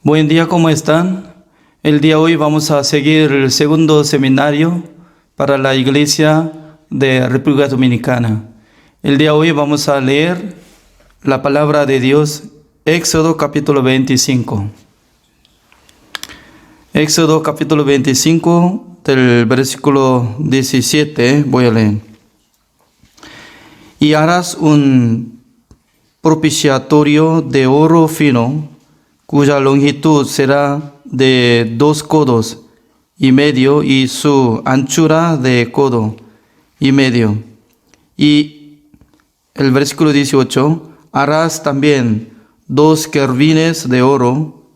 Buen día, ¿cómo están? El día de hoy vamos a seguir el segundo seminario para la Iglesia de República Dominicana. El día de hoy vamos a leer la palabra de Dios, Éxodo capítulo 25. Éxodo capítulo 25 del versículo 17, voy a leer. Y harás un propiciatorio de oro fino, cuya longitud será de 2 codos y medio y su anchura de codo y medio. Y el versículo 18, harás también 2 querubines de oro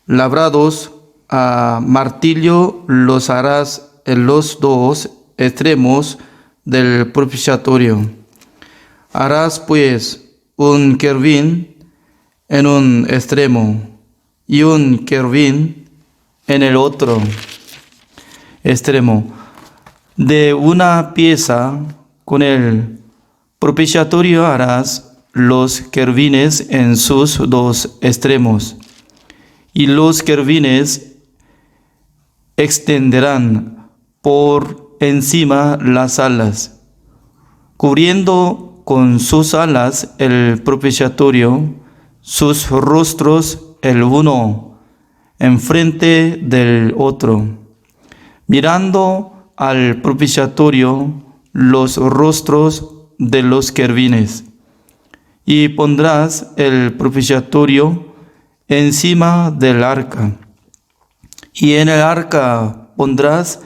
labrados a martillo, los harás en los 2 extremos del propiciatorio. Harás pues un querubín en un extremo y un querubín en el otro extremo. De una pieza con el propiciatorio harás los querubines en sus 2 extremos, y los querubines extenderán por encima las alas, cubriendo con sus alas el propiciatorio, sus rostros el uno enfrente del otro, mirando al propiciatorio los rostros de los querubines. Y pondrás el propiciatorio encima del arca, y en el arca pondrás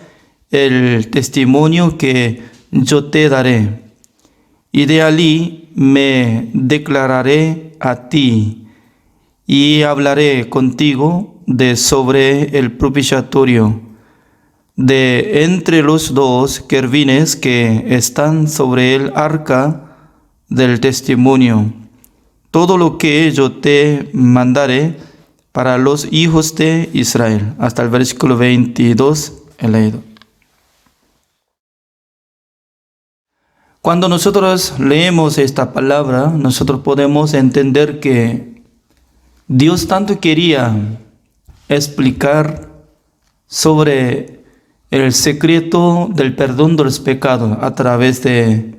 el testimonio que yo te daré, y de allí me declararé a ti y hablaré contigo de sobre el propiciatorio, de entre los 2 querubines que están sobre el arca del testimonio, todo lo que yo te mandaré para los hijos de Israel. Hasta el versículo 22 he leído. Cuando nosotros leemos esta palabra, nosotros podemos entender que Dios tanto quería explicar sobre el secreto del perdón de los pecados a través de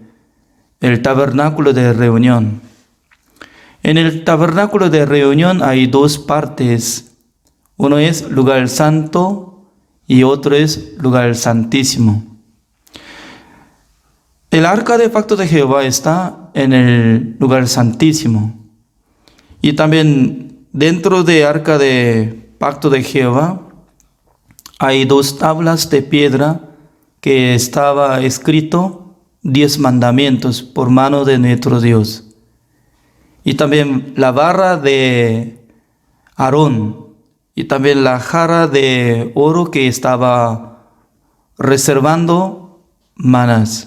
el tabernáculo de reunión. En el tabernáculo de reunión hay 2 partes. Uno es lugar santo y otro es lugar santísimo. El arca de pacto de Jehová está en el lugar santísimo. Y también dentro de arca de pacto de Jehová hay 2 tablas de piedra que estaba escrito 10 mandamientos por mano de nuestro Dios. Y también la barra de Aarón y también la jarra de oro que estaba reservando manas.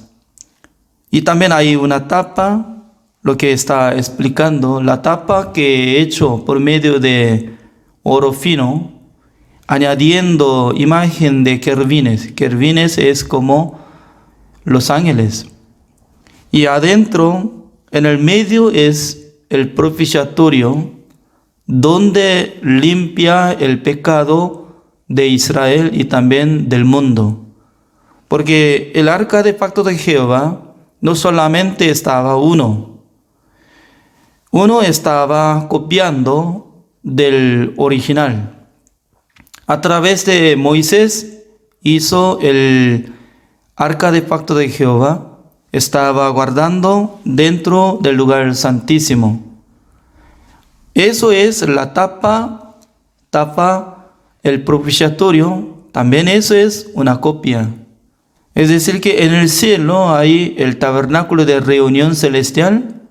Y también hay una tapa, lo que está explicando, la tapa que he hecho por medio de oro fino, añadiendo imagen de querubines. Querubines es como los ángeles. Y adentro, en el medio es el propiciatorio, donde limpia el pecado de Israel y también del mundo. Porque el arca de pacto de Jehová no solamente estaba uno estaba copiando del original. A través de Moisés hizo el arca de pacto de Jehová, estaba guardando dentro del lugar santísimo. Eso es la tapa el propiciatorio, también eso es una copia. Es decir que en el cielo hay el tabernáculo de reunión celestial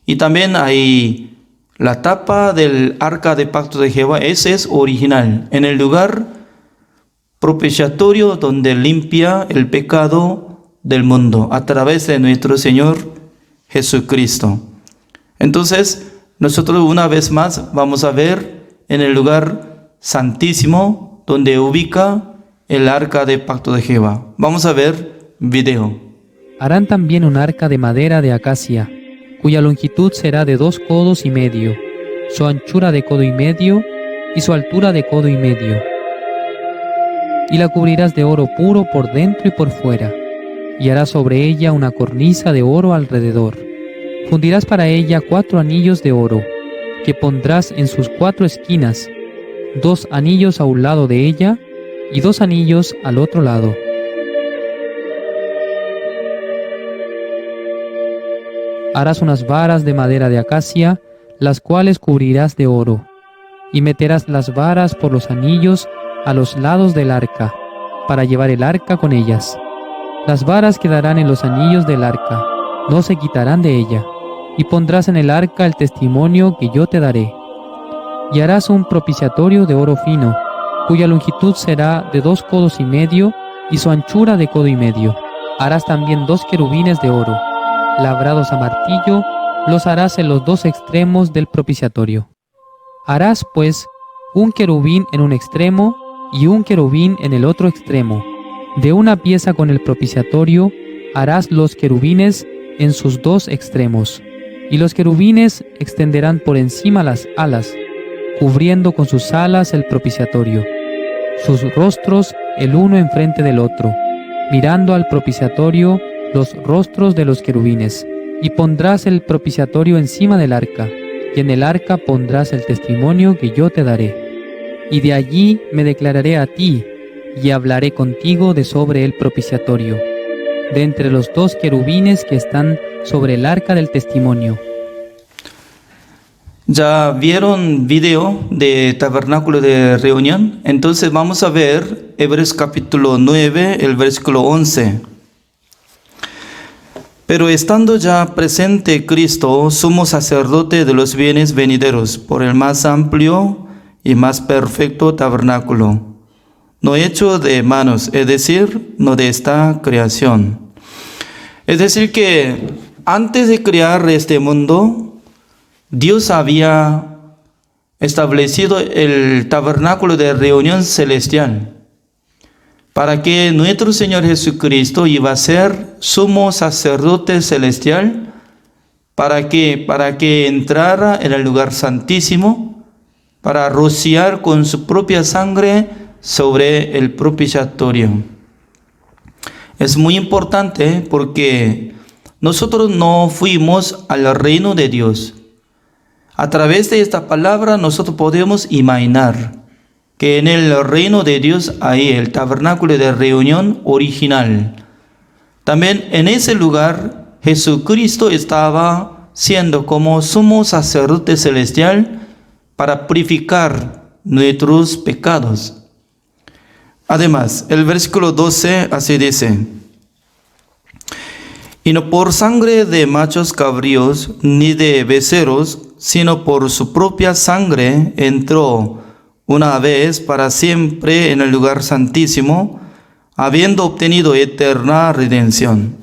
y también hay la tapa del arca de pacto de Jehová, ese es original, en el lugar propiciatorio donde limpia el pecado del mundo a través de nuestro Señor Jesucristo. Entonces, nosotros una vez más vamos a ver en el lugar santísimo donde ubica el arca de pacto de Jehová. Vamos a ver video. Harán también un arca de madera de acacia, cuya longitud será de 2 codos y medio, su anchura de codo y medio, y su altura de codo y medio. Y la cubrirás de oro puro por dentro y por fuera, y harás sobre ella una cornisa de oro alrededor. Fundirás para ella 4 anillos de oro, que pondrás en sus 4 esquinas, 2 anillos a un lado de ella, y 2 anillos al otro lado. Harás unas varas de madera de acacia, las cuales cubrirás de oro, y meterás las varas por los anillos a los lados del arca, para llevar el arca con ellas. Las varas quedarán en los anillos del arca, no se quitarán de ella, y pondrás en el arca el testimonio que yo te daré. Y harás un propiciatorio de oro fino, cuya longitud será de 2 codos y medio, y su anchura de codo y medio. Harás también 2 querubines de oro, labrados a martillo, los harás en los 2 extremos del propiciatorio. Harás, pues, un querubín en un extremo y un querubín en el otro extremo. De una pieza con el propiciatorio harás los querubines en sus 2 extremos, y los querubines extenderán por encima las alas, cubriendo con sus alas el propiciatorio, sus rostros el uno enfrente del otro, mirando al propiciatorio los rostros de los querubines. Y pondrás el propiciatorio encima del arca, y en el arca pondrás el testimonio que yo te daré. Y de allí me declararé a ti, y hablaré contigo de sobre el propiciatorio, de entre los 2 querubines que están sobre el arca del testimonio. ¿Ya vieron video de tabernáculo de reunión? Entonces vamos a ver Hebreos capítulo 9, el versículo 11. Pero estando ya presente Cristo, sumo sacerdote de los bienes venideros, por el más amplio y más perfecto tabernáculo, no hecho de manos, es decir, no de esta creación. Es decir que antes de crear este mundo, Dios había establecido el tabernáculo de reunión celestial, para que nuestro Señor Jesucristo iba a ser sumo sacerdote celestial, para que entrara en el lugar santísimo, para rociar con su propia sangre sobre el propiciatorio. Es muy importante porque nosotros no fuimos al reino de Dios. A través de esta palabra nosotros podemos imaginar que en el reino de Dios hay el tabernáculo de reunión original. También en ese lugar Jesucristo estaba siendo como sumo sacerdote celestial para purificar nuestros pecados. Además, el versículo 12 así dice: y no por sangre de machos cabríos ni de becerros, sino por su propia sangre entró una vez para siempre en el lugar santísimo, habiendo obtenido eterna redención.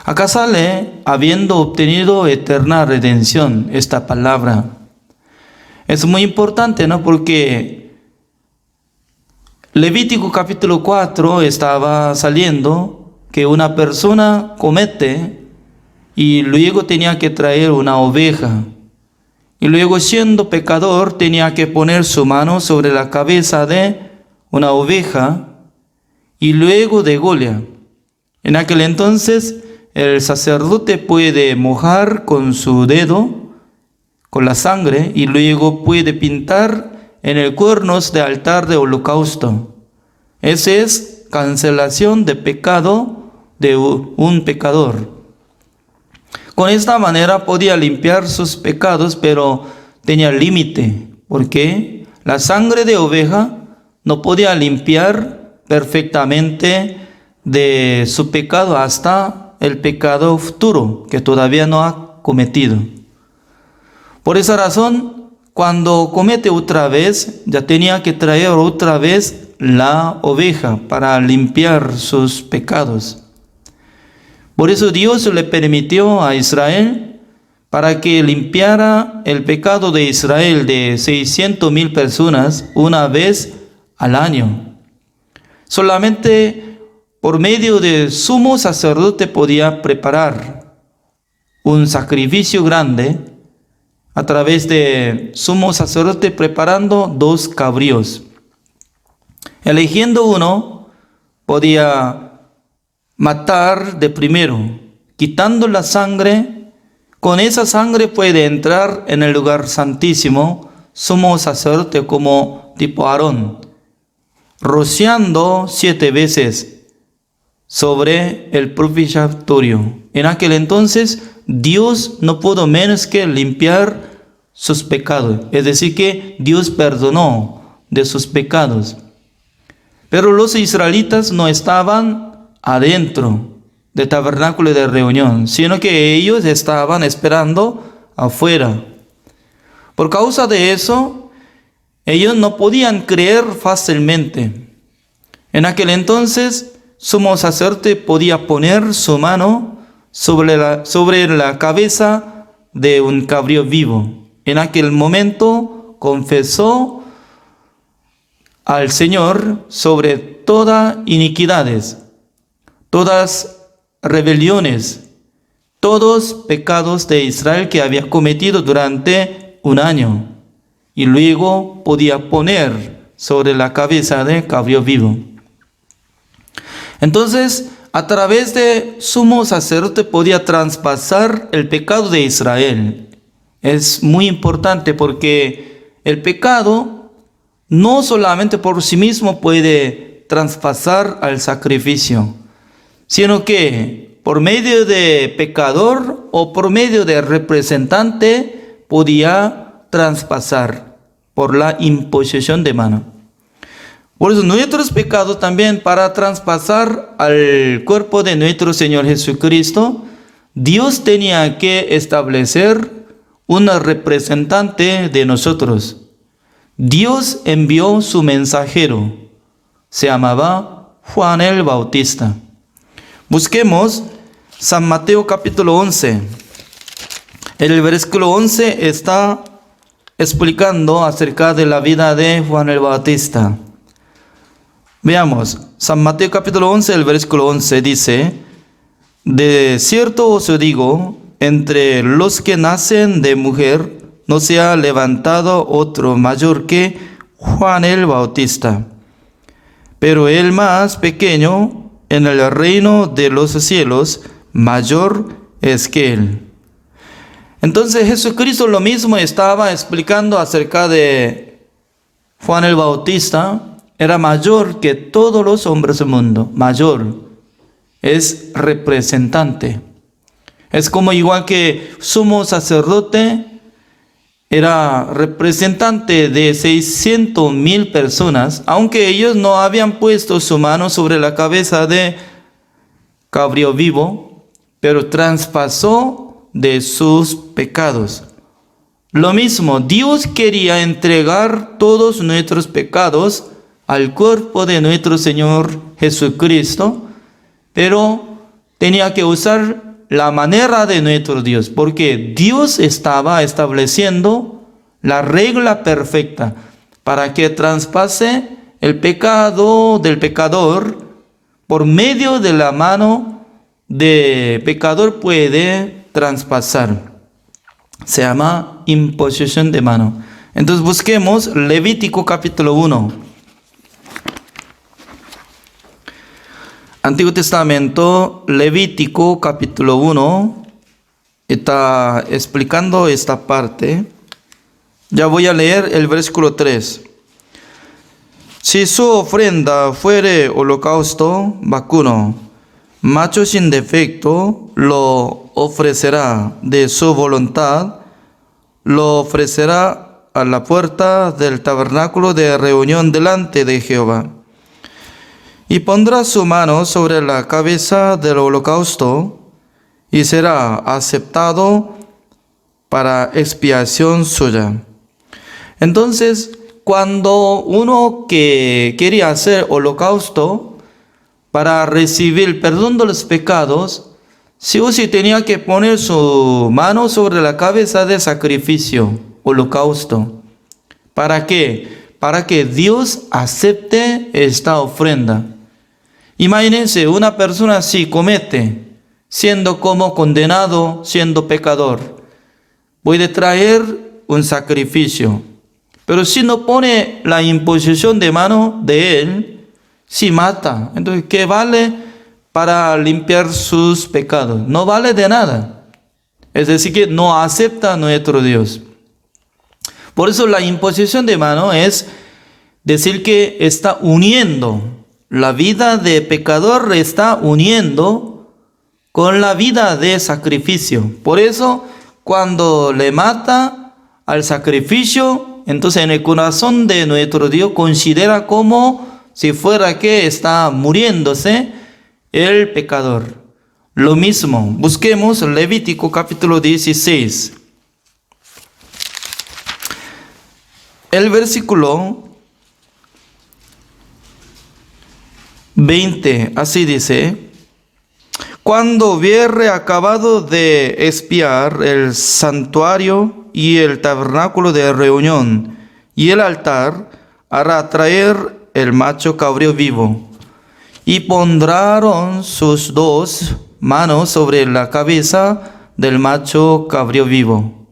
Acá sale habiendo obtenido eterna redención, esta palabra. Es muy importante, ¿no? Porque Levítico capítulo 4 estaba saliendo que una persona comete y luego tenía que traer una oveja. Y luego, siendo pecador, tenía que poner su mano sobre la cabeza de una oveja y luego degollar. En aquel entonces, el sacerdote puede mojar con su dedo, con la sangre, y luego puede pintar en el cuernos de altar de holocausto. Esa es cancelación de pecado de un pecador. Con esta manera podía limpiar sus pecados, pero tenía límite, porque la sangre de oveja no podía limpiar perfectamente de su pecado hasta el pecado futuro, que todavía no ha cometido. Por esa razón, cuando comete otra vez, ya tenía que traer otra vez la oveja para limpiar sus pecados. Por eso Dios le permitió a Israel para que limpiara el pecado de Israel de 600,000 personas una vez al año. Solamente por medio del sumo sacerdote podía preparar un sacrificio grande, a través de sumo sacerdote preparando 2 cabríos. Eligiendo uno, podía matar de primero, quitando la sangre. Con esa sangre puede entrar en el lugar santísimo, sumo sacerdote como tipo Aarón, rociando 7 veces sobre el propiciatorio. En aquel entonces, Dios no pudo menos que limpiar sus pecados. Es decir, que Dios perdonó de sus pecados. Pero los israelitas no estaban adentro del tabernáculo de reunión, sino que ellos estaban esperando afuera. Por causa de eso, ellos no podían creer fácilmente. En aquel entonces, sumo sacerdote podía poner su mano sobre la cabeza de un cabrío vivo. En aquel momento confesó al Señor sobre todas iniquidades, todas rebeliones, todos pecados de Israel que había cometido durante un año, y luego podía poner sobre la cabeza de cabrío vivo. Entonces, a través de sumo sacerdote podía traspasar el pecado de Israel. Es muy importante porque el pecado no solamente por sí mismo puede traspasar al sacrificio, sino que por medio de pecador o por medio de representante podía traspasar por la imposición de mano. Por eso nuestros pecados también, para traspasar al cuerpo de nuestro Señor Jesucristo, Dios tenía que establecer un representante de nosotros. Dios envió su mensajero, se llamaba Juan el Bautista. Busquemos San Mateo capítulo 11. El versículo 11 está explicando acerca de la vida de Juan el Bautista. Veamos, San Mateo capítulo 11, el versículo 11 dice: de cierto os digo, entre los que nacen de mujer, no se ha levantado otro mayor que Juan el Bautista, pero el más pequeño en el reino de los cielos, mayor es que él. Entonces Jesucristo lo mismo estaba explicando acerca de Juan el Bautista. Era mayor que todos los hombres del mundo, mayor, es representante. Es como igual que sumo sacerdote, era representante de 600,000 personas, aunque ellos no habían puesto su mano sobre la cabeza de cabrío vivo, pero traspasó de sus pecados. Lo mismo, Dios quería entregar todos nuestros pecados al cuerpo de nuestro Señor Jesucristo, pero tenía que usar la manera de nuestro Dios, porque Dios estaba estableciendo la regla perfecta para que traspase el pecado del pecador. Por medio de la mano de pecador puede traspasar. Se llama imposición de mano. Entonces busquemos Levítico capítulo 1. Antiguo Testamento, Levítico capítulo 1, está explicando esta parte. Ya voy a leer el versículo 3. Si su ofrenda fuere holocausto vacuno, macho sin defecto, lo ofrecerá de su voluntad, lo ofrecerá a la puerta del tabernáculo de reunión delante de Jehová. Y pondrá su mano sobre la cabeza del holocausto, y será aceptado para expiación suya. Entonces, cuando uno que quería hacer holocausto para recibir el perdón de los pecados, sí o sí tenía que poner su mano sobre la cabeza de sacrificio, holocausto. ¿Para qué? Para que Dios acepte esta ofrenda. Imagínense, una persona así siendo como condenado, siendo pecador, puede traer un sacrificio. Pero si no pone la imposición de mano de él, si mata. Entonces, ¿qué vale para limpiar sus pecados? No vale de nada. Es decir, que no acepta a nuestro Dios. Por eso la imposición de mano es decir que está uniendo. La vida de pecador está uniendo con la vida de sacrificio. Por eso, cuando le mata al sacrificio, entonces en el corazón de nuestro Dios considera como si fuera que está muriéndose el pecador. Lo mismo, busquemos Levítico capítulo 16. El versículo 20, así dice: cuando hubiere acabado de expiar el santuario y el tabernáculo de reunión y el altar, hará traer el macho cabrío vivo, y pondrán sus dos manos sobre la cabeza del macho cabrío vivo,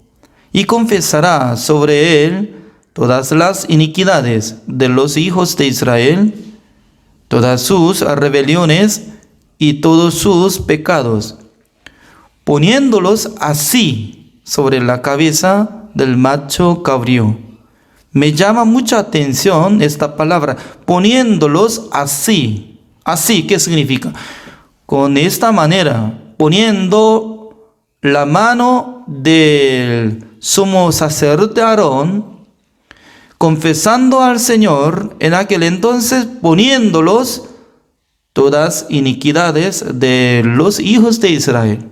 y confesará sobre él todas las iniquidades de los hijos de Israel, todas sus rebeliones y todos sus pecados, poniéndolos así sobre la cabeza del macho cabrío. Me llama mucha atención esta palabra, poniéndolos así. Así, ¿qué significa? Con esta manera, poniendo la mano del sumo sacerdote Aarón, confesando al Señor en aquel entonces, poniéndolos todas iniquidades de los hijos de Israel,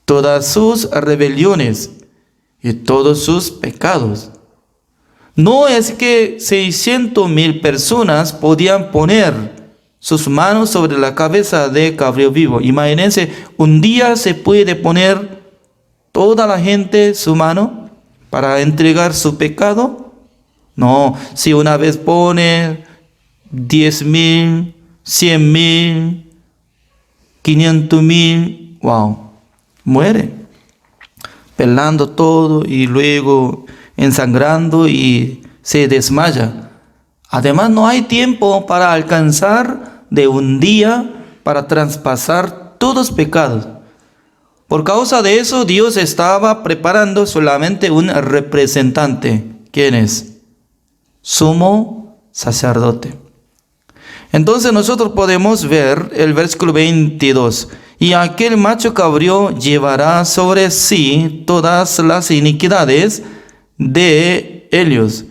todas sus rebeliones y todos sus pecados. No es que 600,000 personas podían poner sus manos sobre la cabeza de cabrío vivo. Imagínense, un día se puede poner toda la gente su mano para entregar su pecado. No, si una vez pone 10,000, 100,000, 500,000, wow, muere, pelando todo y luego ensangrando y se desmaya. Además, no hay tiempo para alcanzar de un día para traspasar todos los pecados. Por causa de eso, Dios estaba preparando solamente un representante. ¿Quién es? Sumo sacerdote. Entonces nosotros podemos ver el versículo 22. Y aquel macho cabrío llevará sobre sí todas las iniquidades de ellos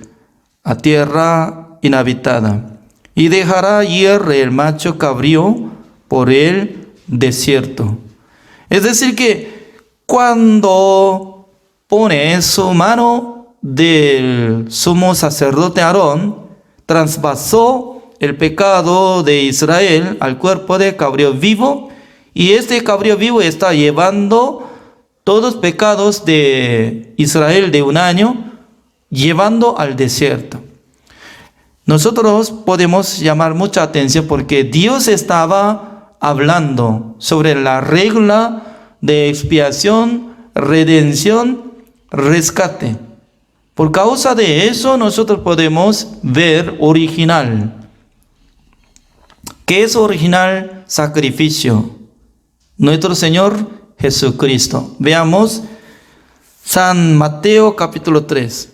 a tierra inhabitada, y dejará ir el macho cabrío por el desierto. Es decir que cuando pone su mano del sumo sacerdote Aarón, traspasó el pecado de Israel al cuerpo de cabrío vivo, y este cabrío vivo está llevando todos los pecados de Israel de un año, llevando al desierto. Nosotros podemos llamar mucha atención porque Dios estaba hablando sobre la regla de expiación, redención, rescate. Por causa de eso nosotros podemos ver original. ¿Qué es original? Sacrificio. Nuestro Señor Jesucristo. Veamos San Mateo capítulo 3.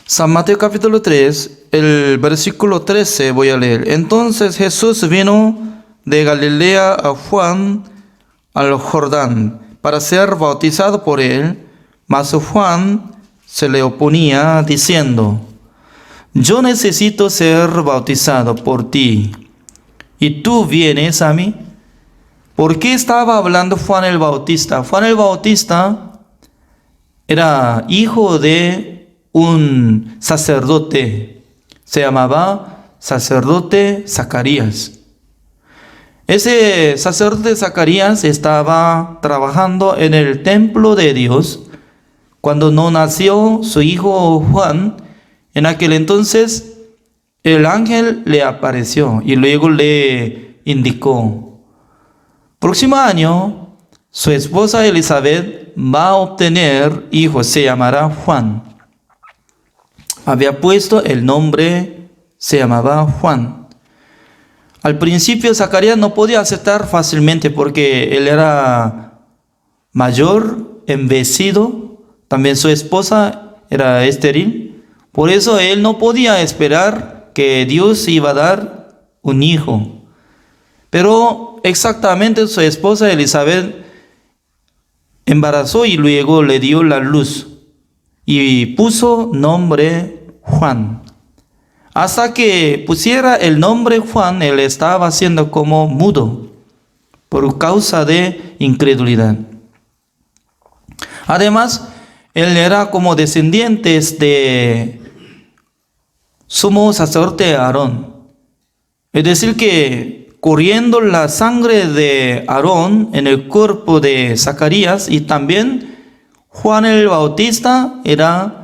San Mateo capítulo 3, el versículo 13 voy a leer. Entonces Jesús vino de Galilea a Juan al Jordán para ser bautizado por él, mas Juan se le oponía diciendo: yo necesito ser bautizado por ti, ¿y tú vienes a mí? ¿Por qué estaba hablando Juan el Bautista? Juan el Bautista era hijo de un sacerdote, se llamaba sacerdote Zacarías. Ese sacerdote Zacarías estaba trabajando en el templo de Dios cuando no nació su hijo Juan. En aquel entonces el ángel le apareció y luego le indicó: próximo año su esposa Elizabeth va a obtener hijo, se llamará Juan. Había puesto el nombre, se llamaba Juan. Al principio Zacarías no podía aceptar fácilmente porque él era mayor, envejecido, también su esposa era estéril. Por eso él no podía esperar que Dios iba a dar un hijo. Pero exactamente su esposa Elizabeth embarazó y luego le dio la luz y puso nombre Juan. Hasta que pusiera el nombre Juan, él estaba haciendo como mudo por causa de incredulidad. Además, él era como descendientes de sumo sacerdote Aarón. Es decir que corriendo la sangre de Aarón en el cuerpo de Zacarías, y también Juan el Bautista era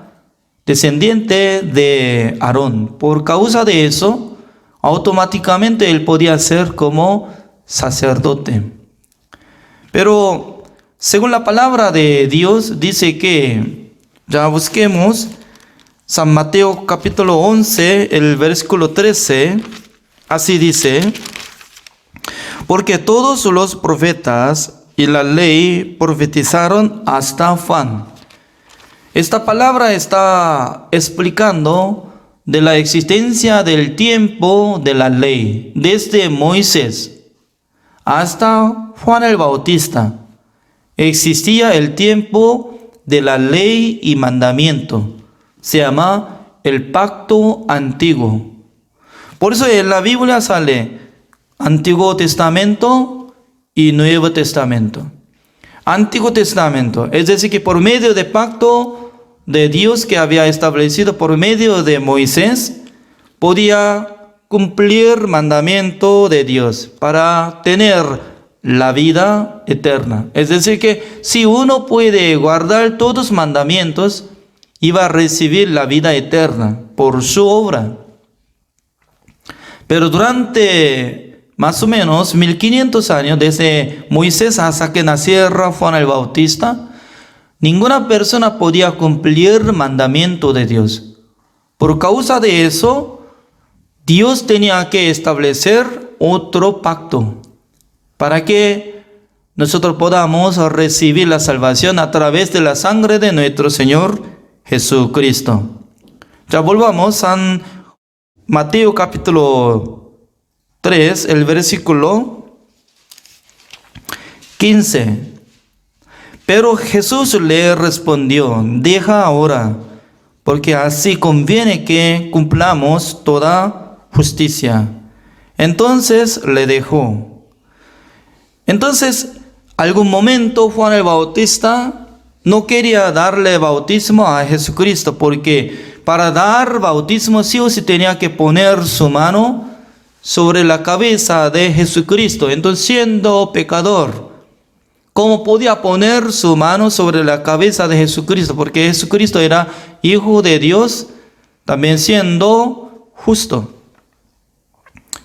descendiente de Aarón. Por causa de eso, automáticamente él podía ser como sacerdote. Pero según la palabra de Dios, dice que, ya busquemos, San Mateo capítulo 11, el versículo 13, así dice: porque todos los profetas y la ley profetizaron hasta Juan. Esta palabra está explicando de la existencia del tiempo de la ley, desde Moisés hasta Juan el Bautista. Existía el tiempo de la ley y mandamiento. Se llama el pacto antiguo. Por eso en la Biblia sale Antiguo Testamento y Nuevo Testamento. Antiguo Testamento, es decir que por medio del pacto de Dios que había establecido por medio de Moisés, podía cumplir mandamiento de Dios para tener la vida eterna. Es decir que si uno puede guardar todos los mandamientos, iba a recibir la vida eterna por su obra. Pero durante más o menos 1500 años, desde Moisés hasta que naciera Juan el Bautista, ninguna persona podía cumplir el mandamiento de Dios. Por causa de eso, Dios tenía que establecer otro pacto para que nosotros podamos recibir la salvación a través de la sangre de nuestro Señor Jesucristo. Ya volvamos a Mateo capítulo 3, el versículo 15. Pero Jesús le respondió: deja ahora, porque así conviene que cumplamos toda justicia. Entonces le dejó. Entonces, algún momento Juan el Bautista no quería darle bautismo a Jesucristo, porque para dar bautismo sí o sí tenía que poner su mano sobre la cabeza de Jesucristo. Entonces, siendo pecador, ¿cómo podía poner su mano sobre la cabeza de Jesucristo? Porque Jesucristo era Hijo de Dios, también siendo justo.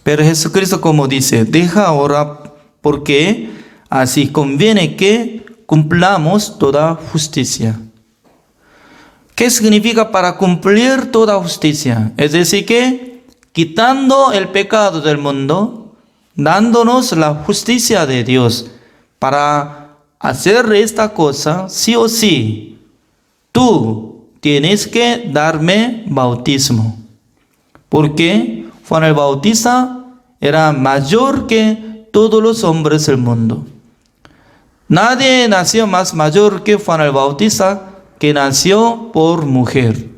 Pero Jesucristo, como dice, deja ahora, porque así conviene que cumplamos toda justicia. ¿Qué significa para cumplir toda justicia? Es decir que quitando el pecado del mundo, dándonos la justicia de Dios. Para hacer esta cosa, sí o sí, tú tienes que darme bautismo. Porque Juan el Bautista era mayor que todos los hombres del mundo. Nadie nació más mayor que Juan el Bautista, que nació por mujer.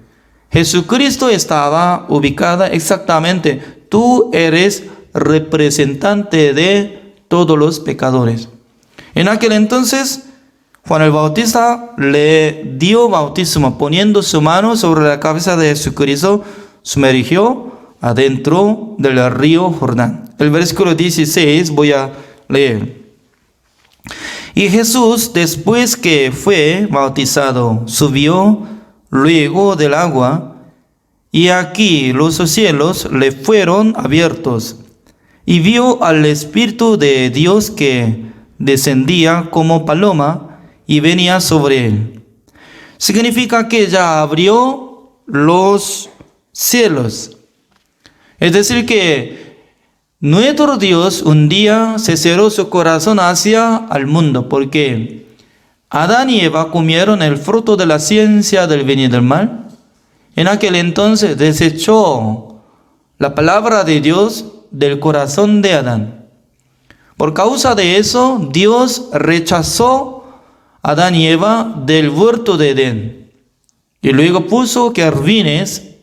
Jesucristo estaba ubicada exactamente. Tú eres representante de todos los pecadores. En aquel entonces, Juan el Bautista le dio bautismo, poniendo su mano sobre la cabeza de Jesucristo, sumergió adentro del río Jordán. El versículo 16 voy a leer. Y Jesús, después que fue bautizado, subió luego del agua, y aquí los cielos le fueron abiertos, y vio al Espíritu de Dios que descendía como paloma y venía sobre él. Significa que ya abrió los cielos. Es decir, que nuestro Dios un día se cerró su corazón hacia el mundo, porque Adán y Eva comieron el fruto de la ciencia del bien y del mal. En aquel entonces desechó la palabra de Dios del corazón de Adán. Por causa de eso, Dios rechazó a Adán y Eva del huerto de Edén. Y luego puso querubines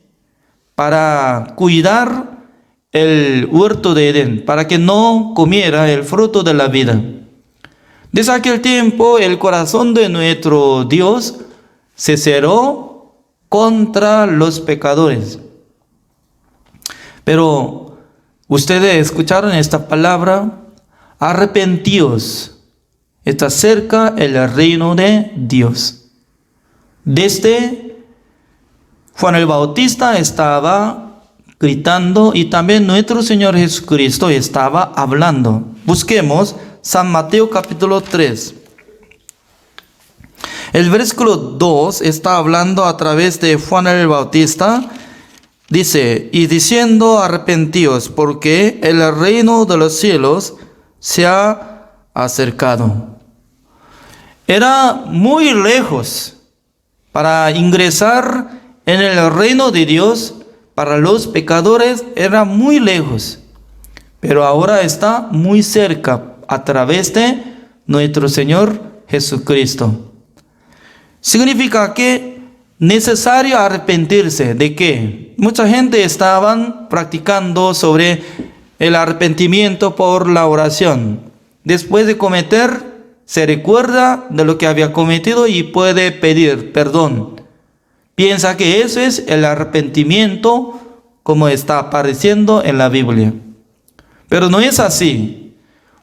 para cuidar el huerto de Edén, para que no comiera el fruto de la vida. Desde aquel tiempo, el corazón de nuestro Dios se cerró contra los pecadores. Pero ustedes escucharon esta palabra, arrepentíos, está cerca el reino de Dios. Desde Juan el Bautista estaba gritando y también nuestro Señor Jesucristo estaba hablando. Busquemos San Mateo capítulo 3. El versículo 2 está hablando a través de Juan el Bautista. Dice, y diciendo arrepentíos, porque el reino de los cielos se ha acercado. Era muy lejos para ingresar en el reino de Dios. Para los pecadores era muy lejos, pero ahora está muy cerca a través de nuestro Señor Jesucristo. Significa que necesario arrepentirse. ¿De qué? Mucha gente estaban practicando sobre el arrepentimiento por la oración. Después de cometer, se recuerda de lo que había cometido y puede pedir perdón. Piensa que eso es el arrepentimiento como está apareciendo en la Biblia. Pero no es así.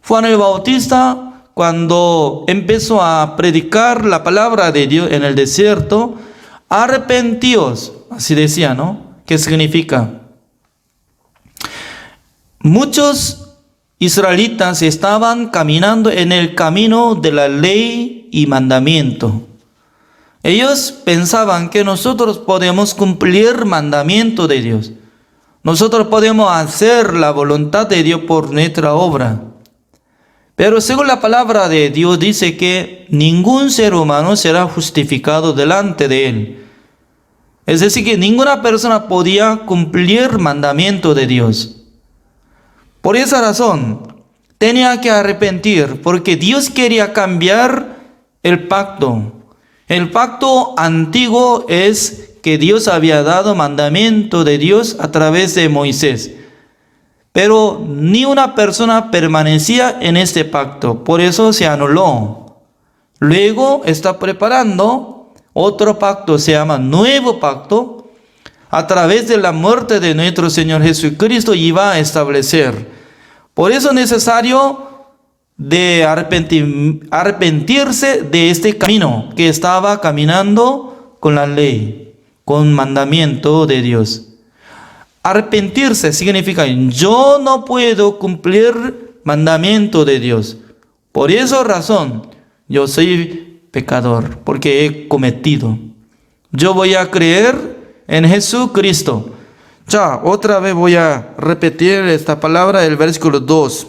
Juan el Bautista, cuando empezó a predicar la palabra de Dios en el desierto, arrepentíos, así decía, ¿no? ¿Qué significa? Muchos israelitas estaban caminando en el camino de la ley y mandamiento. Ellos pensaban que nosotros podemos cumplir mandamiento de Dios. Nosotros podemos hacer la voluntad de Dios por nuestra obra. Pero según la palabra de Dios dice que ningún ser humano será justificado delante de Él. Es decir, que ninguna persona podía cumplir mandamiento de Dios. Por esa razón, tenía que arrepentir, porque Dios quería cambiar el pacto. El pacto antiguo es que Dios había dado mandamiento de Dios a través de Moisés. Pero ni una persona permanecía en este pacto, por eso se anuló. Luego está preparando otro pacto, se llama Nuevo Pacto, a través de la muerte de nuestro Señor Jesucristo iba a establecer. Por eso es necesario de arrepentirse de este camino que estaba caminando con la ley, con mandamiento de Dios. Arrepentirse significa, yo no puedo cumplir mandamiento de Dios. Por esa razón, yo soy pecador, porque he cometido. Yo voy a creer en Jesucristo. Ya, otra vez voy a repetir esta palabra, el versículo 2.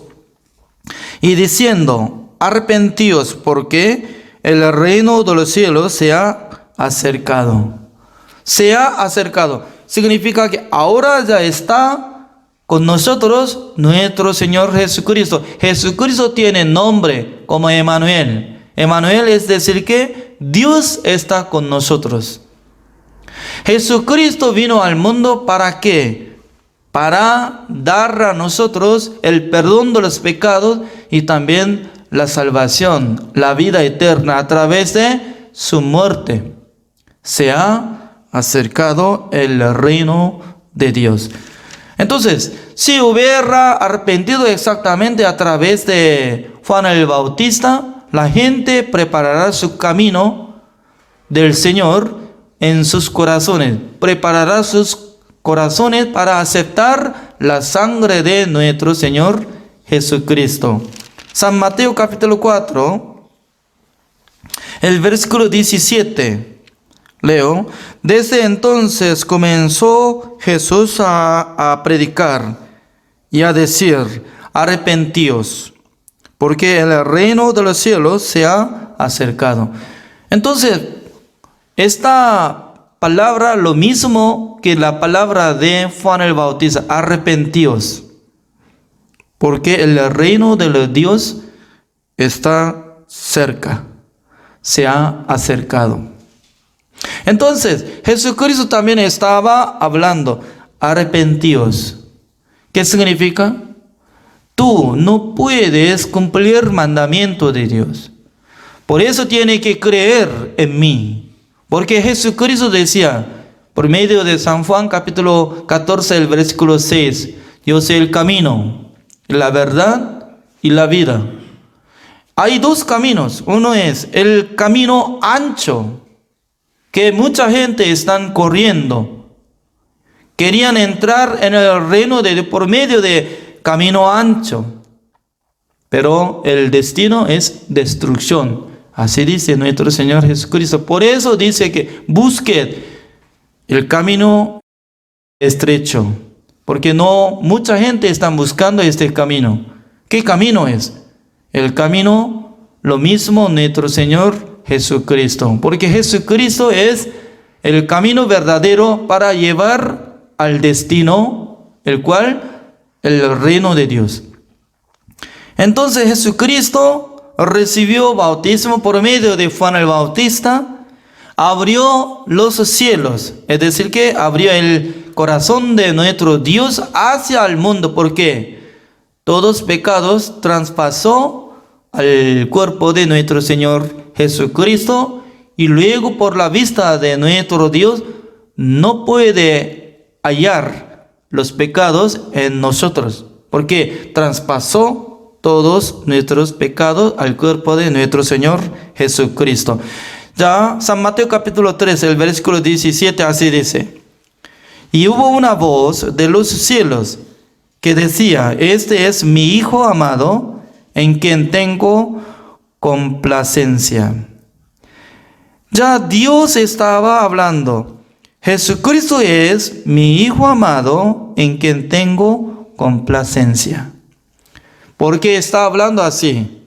Y diciendo, arrepentíos, porque el reino de los cielos se ha acercado. Se ha acercado. Significa que ahora ya está con nosotros nuestro Señor Jesucristo. Jesucristo tiene nombre como Emmanuel. Emmanuel es decir que Dios está con nosotros. Jesucristo vino al mundo ¿para qué? Para dar a nosotros el perdón de los pecados y también la salvación, la vida eterna a través de su muerte. Se ha acercado el reino de Dios. Entonces, si hubiera arrepentido exactamente a través de Juan el Bautista, la gente preparará su camino del Señor en sus corazones, preparará sus corazones para aceptar la sangre de nuestro Señor Jesucristo. San Mateo capítulo 4, el versículo 17. Leo: desde entonces comenzó Jesús a predicar y a decir: arrepentíos, porque el reino de los cielos se ha acercado. Entonces, esta palabra, lo mismo que la palabra de Juan el Bautista: arrepentíos, porque el reino de los Dios está cerca, se ha acercado. Entonces, Jesucristo también estaba hablando: arrepentíos. ¿Qué significa? Tú no puedes cumplir el mandamiento de Dios. Por eso tienes que creer en mí. Porque Jesucristo decía, por medio de San Juan capítulo 14, el versículo 6, yo soy el camino, la verdad y la vida. Hay dos caminos. Uno es el camino ancho, que mucha gente están corriendo. Querían entrar en el reino de Dios por medio de camino ancho. Pero el destino es destrucción. Así dice nuestro Señor Jesucristo. Por eso dice que busquen el camino estrecho. Porque no mucha gente está buscando este camino. ¿Qué camino es? El camino, lo mismo nuestro Señor Jesucristo. Porque Jesucristo es el camino verdadero para llevar al destino, el cual el reino de Dios. Entonces Jesucristo recibió bautismo por medio de Juan el Bautista, abrió los cielos, es decir que abrió el corazón de nuestro Dios hacia el mundo, porque todos pecados traspasó al cuerpo de nuestro Señor Jesucristo, y luego por la vista de nuestro Dios no puede hallar los pecados en nosotros, porque traspasó todos nuestros pecados al cuerpo de nuestro Señor Jesucristo. Ya San Mateo capítulo 3, el versículo 17, así dice: y hubo una voz de los cielos que decía: este es mi Hijo amado, en quien tengo complacencia. Ya Dios estaba hablando: Jesucristo es mi Hijo amado, en quien tengo complacencia. ¿Por qué está hablando así?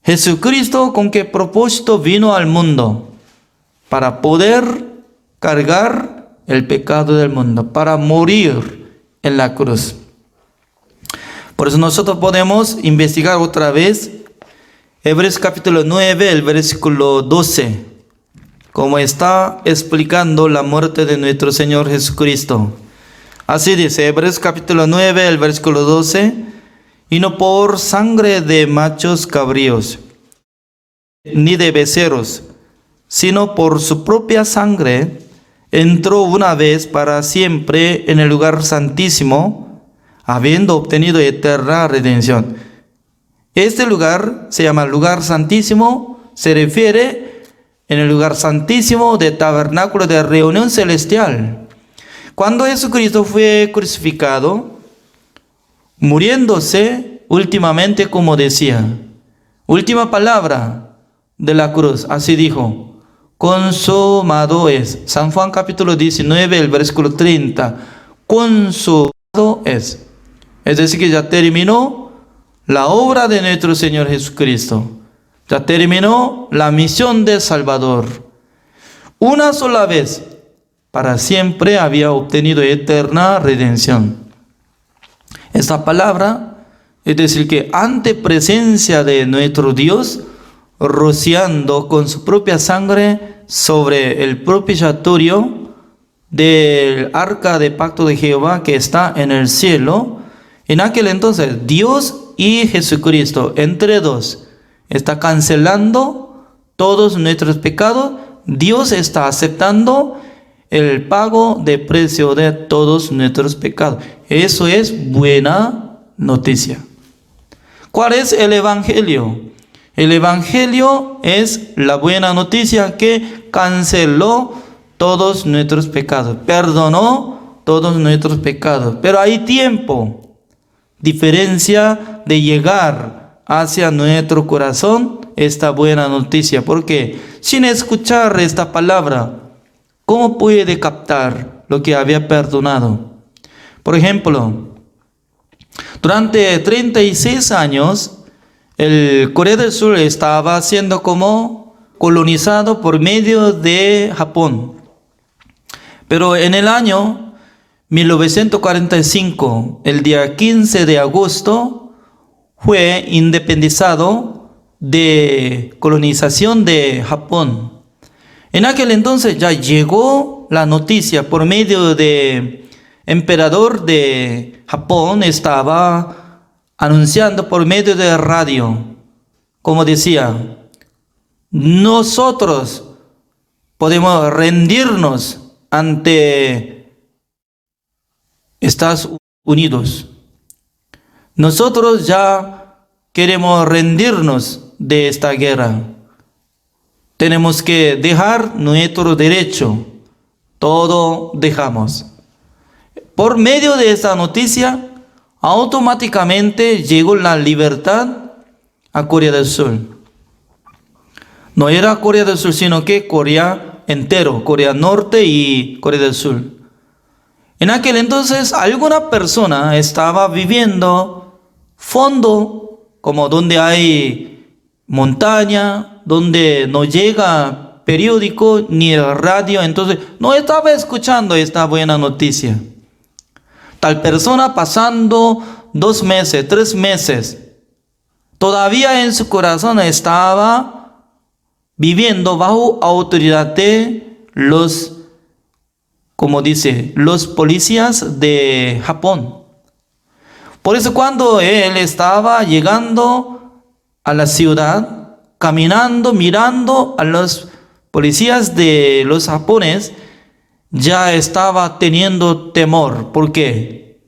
Jesucristo, ¿con qué propósito vino al mundo? Para poder cargar el pecado del mundo, para morir en la cruz. Por eso nosotros podemos investigar otra vez Hebreos capítulo 9, el versículo 12, como está explicando la muerte de nuestro Señor Jesucristo. Así dice Hebreos capítulo 9, el versículo 12: y no por sangre de machos cabríos, ni de becerros, sino por su propia sangre, entró una vez para siempre en el lugar santísimo, habiendo obtenido eterna redención. Este lugar se llama lugar santísimo, se refiere en el lugar santísimo del tabernáculo de reunión celestial. Cuando Jesucristo fue crucificado, muriéndose últimamente, como decía, última palabra de la cruz, así dijo: consumado es. San Juan capítulo 19, el versículo 30, consumado es. Es decir que ya terminó la obra de nuestro Señor Jesucristo, ya terminó la misión de Salvador. Una sola vez, para siempre, había obtenido eterna redención. Esta palabra, es decir que ante presencia de nuestro Dios, rociando con su propia sangre sobre el propiciatorio del arca de pacto de Jehová que está en el cielo, en aquel entonces Dios y Jesucristo, entre dos, está cancelando todos nuestros pecados. Dios está aceptando el pago de precio de todos nuestros pecados. Eso es buena noticia. ¿Cuál es el Evangelio? El Evangelio es la buena noticia que canceló todos nuestros pecados, perdonó todos nuestros pecados. Pero hay tiempo, diferencia de llegar hacia nuestro corazón esta buena noticia. Porque sin escuchar esta palabra, ¿cómo puede captar lo que había perdonado? Por ejemplo, durante 36 años, el Corea del Sur estaba siendo como colonizado por medio de Japón. Pero en el año 1945, el día 15 de agosto, fue independizado de colonización de Japón. En aquel entonces ya llegó la noticia por medio de emperador de Japón, estaba anunciando por medio de radio, como decía, nosotros podemos rendirnos ante Estados Unidos. Nosotros ya queremos rendirnos de esta guerra. Tenemos que dejar nuestro derecho. Todo dejamos. Por medio de esta noticia, automáticamente llegó la libertad a Corea del Sur. No era Corea del Sur, sino que Corea entero, Corea Norte y Corea del Sur. En aquel entonces, alguna persona estaba viviendo fondo, como donde hay montaña, donde no llega periódico ni radio, entonces no estaba escuchando esta buena noticia. Tal persona pasando 2 meses, 3 meses, todavía en su corazón estaba viviendo bajo autoridad de los, como dice, los policías de Japón. Por eso cuando él estaba llegando a la ciudad, caminando, mirando a los policías de los japoneses, ya estaba teniendo temor. ¿Por qué?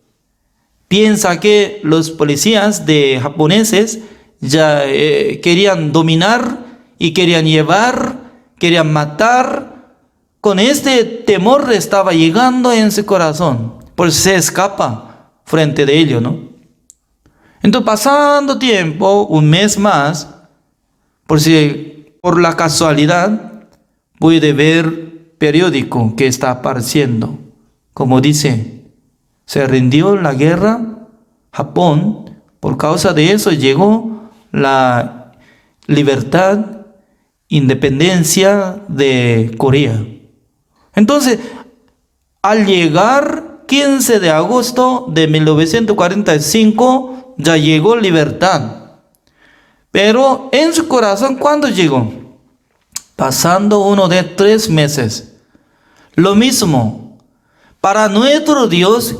Piensa que los policías de japoneses ya querían dominar y querían llevar, querían matar. Con este temor estaba llegando en su corazón. Por eso se escapa frente de ello, ¿no? Entonces, pasando tiempo, 1 mes más, por la casualidad, puede ver periódico que está apareciendo. Como dice, se rindió la guerra, Japón, por causa de eso llegó la libertad, independencia de Corea. Entonces, al llegar 15 de agosto de 1945, ya llegó libertad. Pero en su corazón, ¿cuándo llegó? Pasando uno de 3 meses. Lo mismo, para nuestro Dios,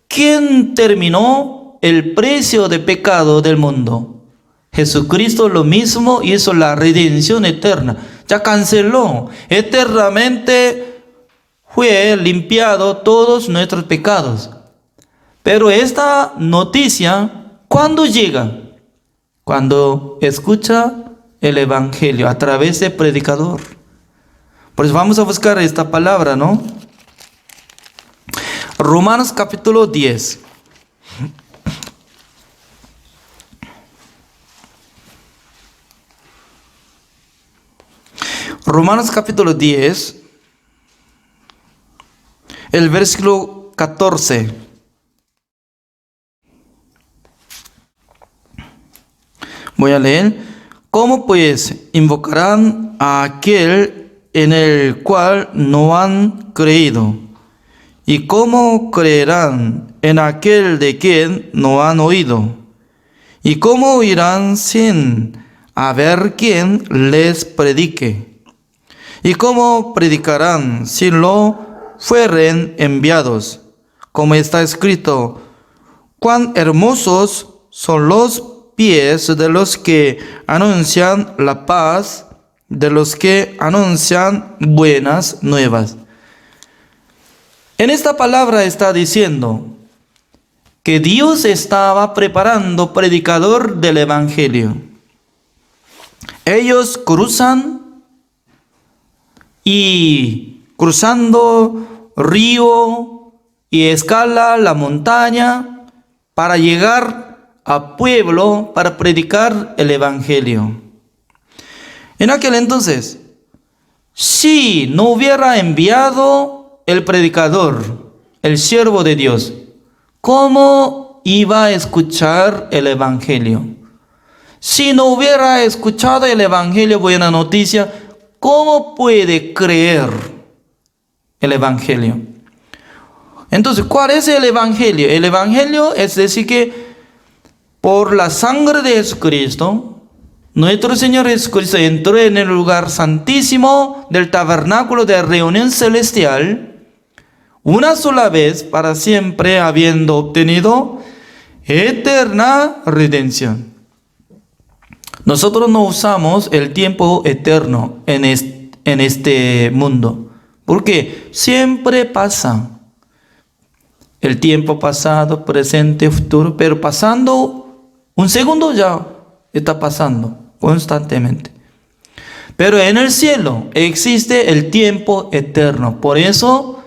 ¿quién terminó el precio de pecado del mundo? Jesucristo lo mismo hizo la redención eterna. Ya canceló. Eternamente fue limpiado todos nuestros pecados. Pero esta noticia, ¿cuándo llega? Cuando escucha el Evangelio a través del predicador. Pues vamos a buscar esta palabra, ¿no? Romanos capítulo 10. Romanos capítulo 10, el versículo 14. Voy a leer. ¿Cómo pues invocarán a aquel en el cual no han creído? ¿Y cómo creerán en aquel de quien no han oído? ¿Y cómo oirán sin haber quien les predique? ¿Y cómo predicarán si no fueren enviados? Como está escrito, cuán hermosos son los pies de los que anuncian la paz, de los que anuncian buenas nuevas. En esta palabra está diciendo que Dios estaba preparando predicador del Evangelio. Ellos cruzan y cruzando río, y escala la montaña para llegar al pueblo para predicar el Evangelio. En aquel entonces, si no hubiera enviado el predicador, el siervo de Dios, ¿cómo iba a escuchar el Evangelio? Si no hubiera escuchado el Evangelio, buena noticia, ¿cómo puede creer el Evangelio? Entonces, ¿cuál es el Evangelio? El Evangelio es decir que por la sangre de Jesucristo, nuestro Señor Jesucristo entró en el lugar santísimo del tabernáculo de reunión celestial, una sola vez para siempre, habiendo obtenido eterna redención. Nosotros no usamos el tiempo eterno en este mundo, porque siempre pasa. El tiempo pasado, presente, futuro, pero pasando un segundo ya está pasando constantemente. Pero en el cielo existe el tiempo eterno. Por eso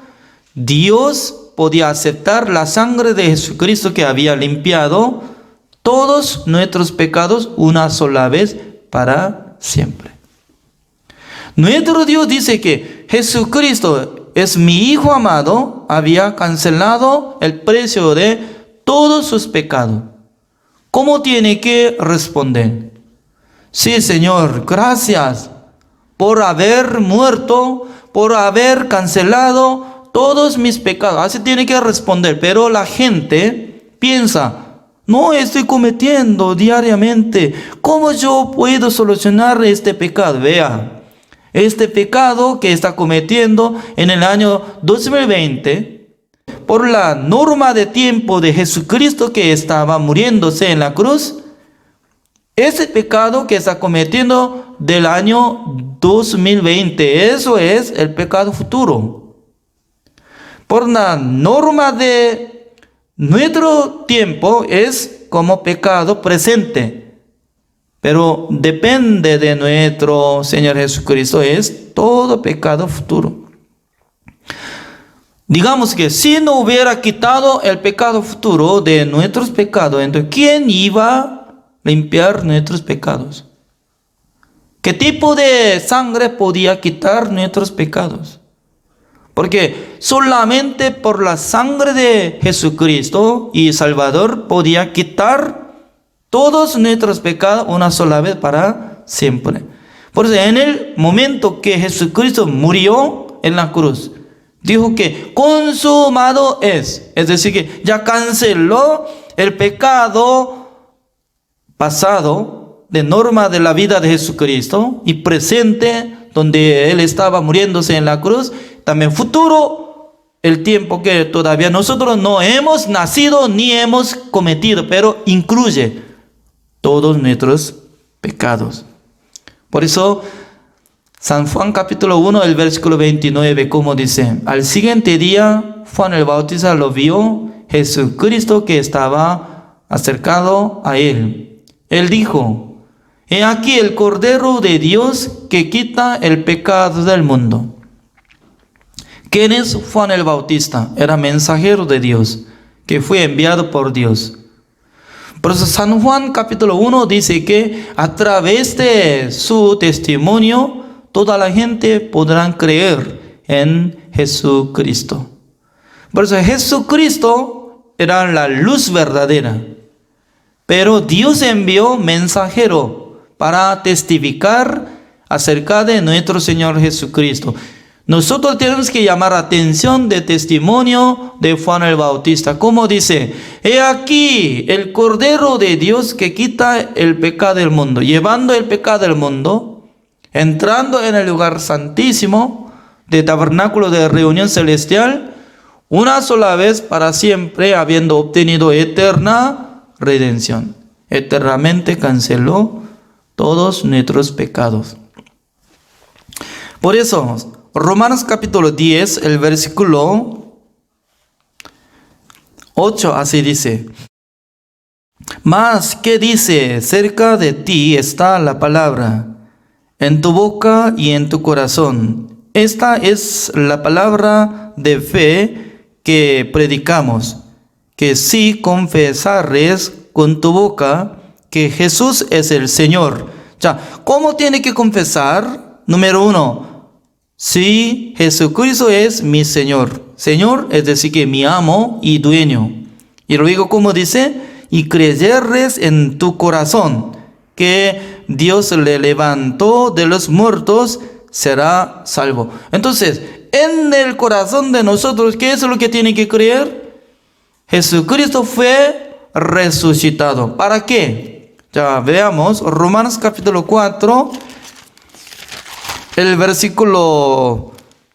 Dios podía aceptar la sangre de Jesucristo que había limpiado todos nuestros pecados una sola vez para siempre. Nuestro Dios dice que Jesucristo es mi Hijo amado, había cancelado el precio de todos sus pecados. ¿Cómo tiene que responder? Sí, Señor, gracias por haber muerto, por haber cancelado todos mis pecados. Así tiene que responder. Pero la gente piensa, no estoy cometiendo diariamente. ¿Cómo yo puedo solucionar este pecado? Vea, este pecado que está cometiendo en el año 2020, por la norma de tiempo de Jesucristo que estaba muriéndose en la cruz, ese pecado que está cometiendo del año 2020, eso es el pecado futuro. Por la norma de nuestro tiempo es como pecado presente, pero depende de nuestro Señor Jesucristo, es todo pecado futuro. Digamos que si no hubiera quitado el pecado futuro de nuestros pecados, entonces ¿quién iba a limpiar nuestros pecados? ¿Qué tipo de sangre podía quitar nuestros pecados? Porque solamente por la sangre de Jesucristo y Salvador podía quitar todos nuestros pecados una sola vez para siempre. Por eso en el momento que Jesucristo murió en la cruz, dijo que consumado es decir que ya canceló el pecado pasado de norma de la vida de Jesucristo y presente donde Él estaba muriéndose en la cruz, también futuro, el tiempo que todavía nosotros no hemos nacido ni hemos cometido, pero incluye todos nuestros pecados. Por eso San Juan capítulo 1, el versículo 29, como dice, al siguiente día Juan el Bautista lo vio Jesucristo que estaba acercado a él. Él dijo, he aquí el Cordero de Dios que quita el pecado del mundo. ¿Quién es Juan el Bautista? Era mensajero de Dios, que fue enviado por Dios. Por eso San Juan capítulo 1 dice que a través de su testimonio, toda la gente podrá creer en Jesucristo. Por eso Jesucristo era la luz verdadera. Pero Dios envió mensajero para testificar acerca de nuestro Señor Jesucristo. Nosotros tenemos que llamar atención de testimonio de Juan el Bautista. Como dice, he aquí el Cordero de Dios que quita el pecado del mundo. Llevando el pecado del mundo, entrando en el lugar santísimo de tabernáculo de reunión celestial, una sola vez para siempre, habiendo obtenido eterna redención. Eternamente canceló todos nuestros pecados. Por eso, Romanos capítulo 10, el versículo 8, así dice. Mas, ¿qué dice? Cerca de ti está la palabra, en tu boca y en tu corazón. Esta es la palabra de fe que predicamos, que si confesares con tu boca que Jesús es el Señor. ¿Cómo tiene que confesar? Número 1, si Jesucristo es mi Señor. Señor, es decir, que mi amo y dueño. Y luego, ¿cómo dice? Y creyeres en tu corazón que Dios le levantó de los muertos, será salvo. Entonces, en el corazón de nosotros, ¿qué es lo que tiene que creer? Jesucristo fue resucitado. ¿Para qué? Ya veamos, Romanos capítulo 4, el versículo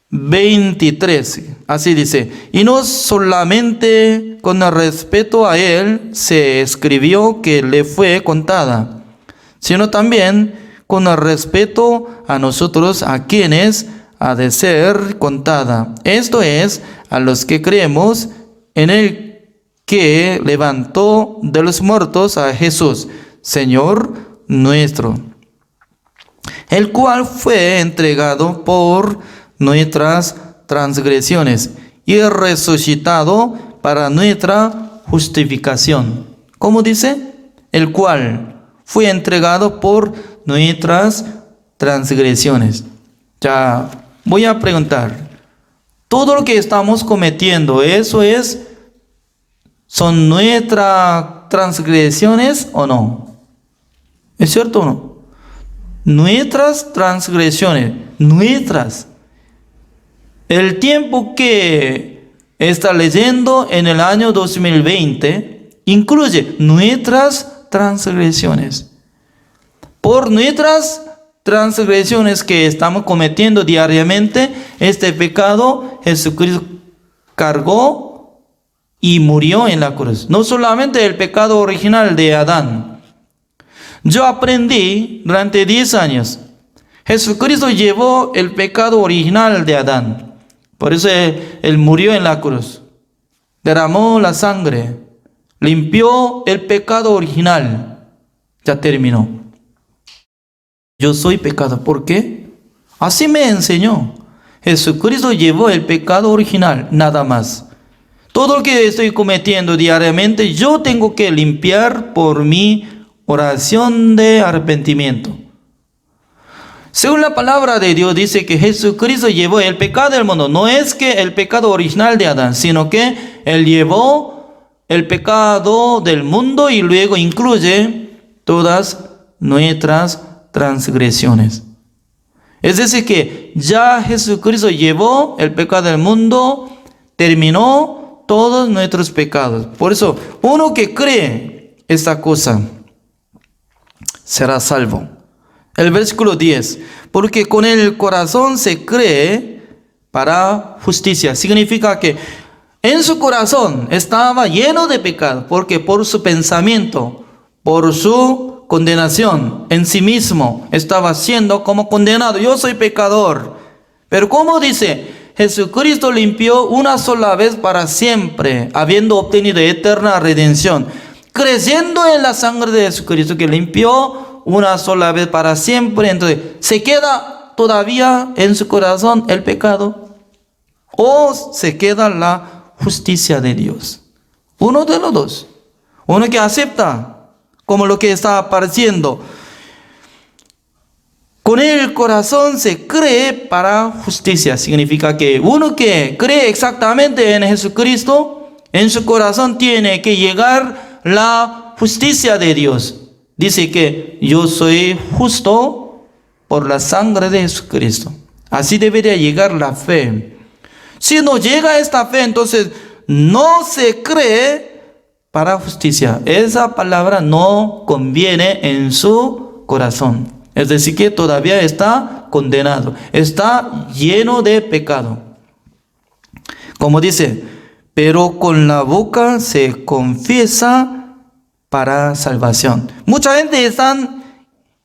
23, así dice: y no solamente con respeto a él se escribió que le fue contada, sino también con respeto a nosotros, a quienes ha de ser contada. Esto es, a los que creemos en el que levantó de los muertos a Jesús, Señor nuestro, el cual fue entregado por nuestras transgresiones y resucitado para nuestra justificación. ¿Cómo dice? El cual fue entregado por nuestras transgresiones. Ya voy a preguntar, ¿todo lo que estamos cometiendo, son nuestras transgresiones o no? ¿Es cierto o no? Nuestras transgresiones, nuestras. El tiempo que está leyendo en el año 2020 incluye nuestras transgresiones. Por nuestras transgresiones que estamos cometiendo diariamente, este pecado Jesucristo cargó y murió en la cruz. No solamente el pecado original de Adán. Yo aprendí durante 10 años. Jesucristo llevó el pecado original de Adán. Por eso él murió en la cruz. Derramó la sangre. Limpió el pecado original. Ya terminó. Yo soy pecado. ¿Por qué? Así me enseñó. Jesucristo llevó el pecado original, nada más. Todo lo que estoy cometiendo diariamente, yo tengo que limpiar por mi oración de arrepentimiento. Según la palabra de Dios, dice que Jesucristo llevó el pecado del mundo. No es que el pecado original de Adán, sino que Él llevó el pecado del mundo y luego incluye todas nuestras transgresiones. Es decir, que ya Jesucristo llevó el pecado del mundo, terminó todos nuestros pecados. Por eso, uno que cree esta cosa será salvo. El versículo 10, porque con el corazón se cree para justicia. Significa que en su corazón estaba lleno de pecado, porque por su pensamiento, por su condenación en sí mismo, estaba siendo como condenado. Yo soy pecador. Pero como dice, Jesucristo limpió una sola vez para siempre, habiendo obtenido eterna redención. Creyendo en la sangre de Jesucristo que limpió una sola vez para siempre, entonces, ¿se queda todavía en su corazón el pecado? ¿O se queda la justicia de Dios? Uno de los dos. Uno que acepta como lo que está apareciendo. Con el corazón se cree para justicia. Significa que uno que cree exactamente en Jesucristo, en su corazón tiene que llegar la justicia de Dios. Dice que yo soy justo por la sangre de Jesucristo. Así debería llegar la fe. Si no llega esta fe, entonces no se cree para justicia. Esa palabra no conviene en su corazón. Es decir, que todavía está condenado. Está lleno de pecado. Como dice, pero con la boca se confiesa para salvación. Mucha gente está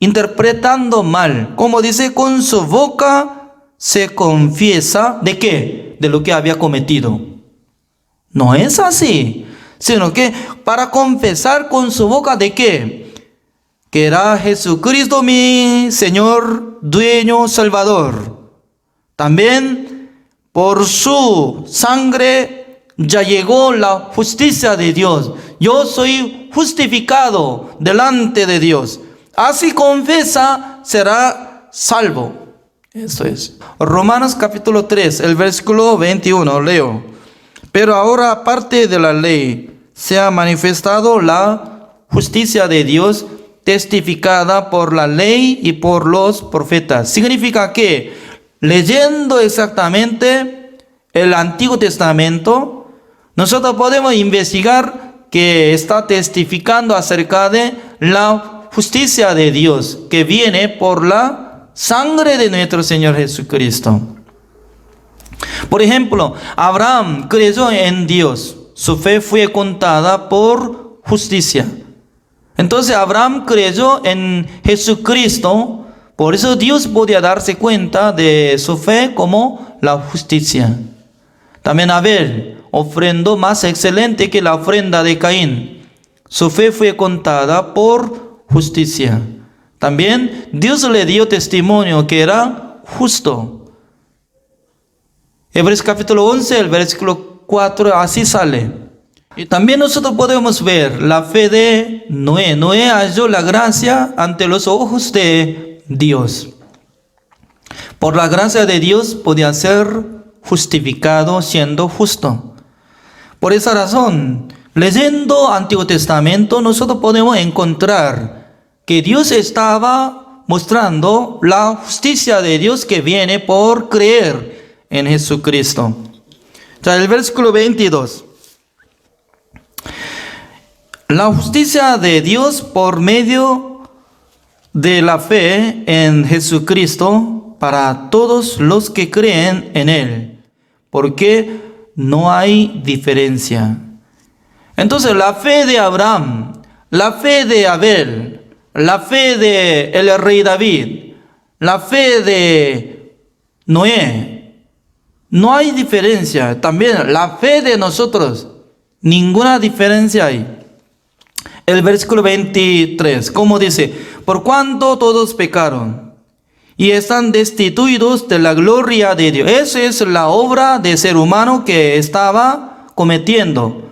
interpretando mal. Como dice, con su boca se confiesa ¿de qué? De lo que había cometido. No es así, sino que para confesar con su boca ¿de qué? Que era Jesucristo mi Señor, dueño, Salvador. También por su sangre ya llegó la justicia de Dios. Yo soy justificado delante de Dios. Así confiesa, será salvo. Eso es. Romanos capítulo 3, el versículo 21, leo. Pero ahora, aparte de la ley, se ha manifestado la justicia de Dios, testificada por la ley y por los profetas. Significa que, leyendo exactamente el Antiguo Testamento, nosotros podemos investigar que está testificando acerca de la justicia de Dios que viene por la sangre de nuestro Señor Jesucristo. Por ejemplo, Abraham creyó en Dios. Su fe fue contada por justicia. Entonces Abraham creyó en Jesucristo. Por eso Dios podía darse cuenta de su fe como la justicia. También Abel ofrendó más excelente que la ofrenda de Caín. Su fe fue contada por justicia. También Dios le dio testimonio que era justo. Hebreos capítulo 11, el versículo 4, así sale. Y también nosotros podemos ver la fe de Noé. Noé halló la gracia ante los ojos de Dios. Por la gracia de Dios podía ser justificado siendo justo. Por esa razón, leyendo Antiguo Testamento, nosotros podemos encontrar que Dios estaba mostrando la justicia de Dios que viene por creer en Jesucristo. El versículo 22. La justicia de Dios por medio de la fe en Jesucristo para todos los que creen en Él, porque no hay diferencia. Entonces la fe de Abraham, la fe de Abel, la fe de el rey David, la fe de Noé, no hay diferencia. También la fe de nosotros, ninguna diferencia hay. El versículo 23, como dice, por cuanto todos pecaron y están destituidos de la gloria de Dios. Esa es la obra de ser humano que estaba cometiendo.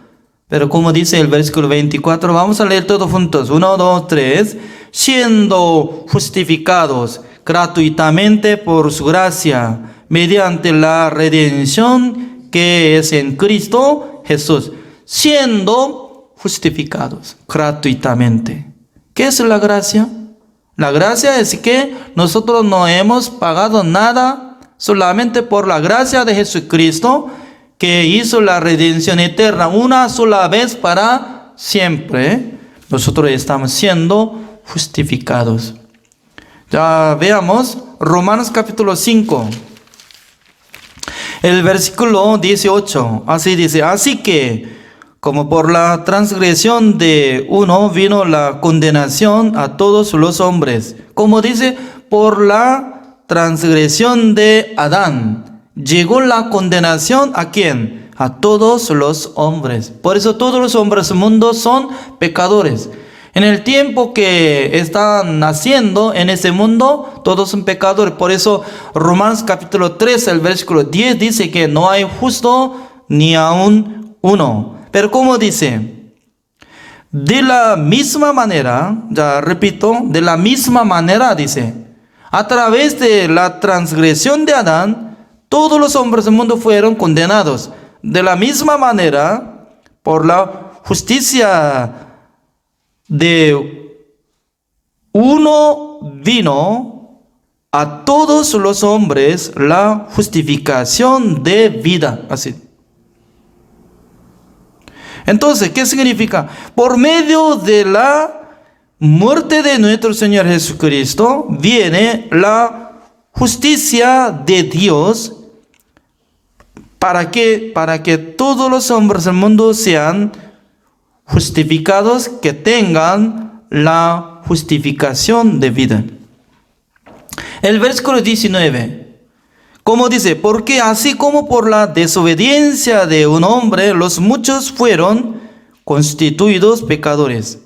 Pero como dice el versículo 24, vamos a leer todos juntos. 1, 2, 3. Siendo justificados gratuitamente por su gracia, mediante la redención que es en Cristo Jesús. Siendo justificados gratuitamente. ¿Qué es la gracia? La gracia es que nosotros no hemos pagado nada, solamente por la gracia de Jesucristo, que hizo la redención eterna una sola vez para siempre. Nosotros estamos siendo justificados. Ya veamos Romanos capítulo 5. El versículo 18, así dice, así que como por la transgresión de uno vino la condenación a todos los hombres. Como dice, por la transgresión de Adán llegó la condenación ¿a quién? A todos los hombres. Por eso todos los hombres del mundo son pecadores. En el tiempo que están naciendo en ese mundo, todos son pecadores. Por eso Romanos capítulo 3, el versículo 10 dice que no hay justo ni aún uno. Pero como dice, de la misma manera, ya repito, de la misma manera dice, a través de la transgresión de Adán, todos los hombres del mundo fueron condenados. De la misma manera, por la justicia de uno vino a todos los hombres la justificación de vida. Así. Entonces, ¿qué significa? Por medio de la muerte de nuestro Señor Jesucristo viene la justicia de Dios para que todos los hombres del mundo sean justificados, que tengan la justificación de vida. El versículo 19. Como dice, porque así como por la desobediencia de un hombre, los muchos fueron constituidos pecadores.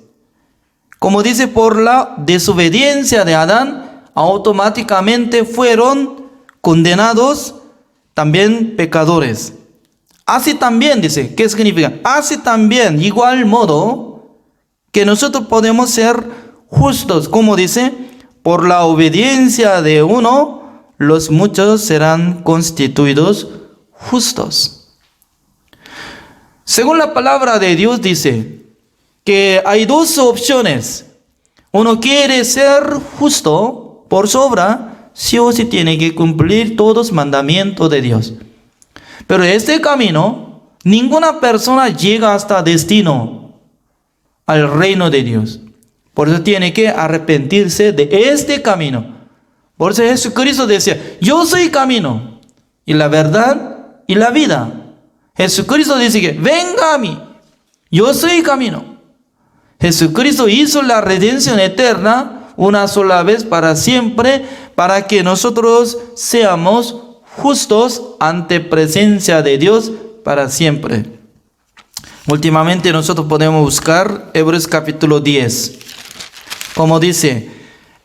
Como dice, por la desobediencia de Adán, automáticamente fueron condenados también pecadores. Así también, dice, ¿qué significa? Así también, igual modo, que nosotros podemos ser justos, como dice, por la obediencia de uno, los muchos serán constituidos justos. Según la palabra de Dios dice que hay dos opciones. Uno quiere ser justo por su obra, sí o sí tiene que cumplir todos los mandamientos de Dios. Pero este camino, ninguna persona llega hasta destino, al reino de Dios. Por eso tiene que arrepentirse de este camino. Por eso Jesucristo decía, yo soy camino, y la verdad, y la vida. Jesucristo dice que, venga a mí, yo soy camino. Jesucristo hizo la redención eterna una sola vez para siempre, para que nosotros seamos justos ante presencia de Dios para siempre. Últimamente nosotros podemos buscar Hebreos capítulo 10. Como dice,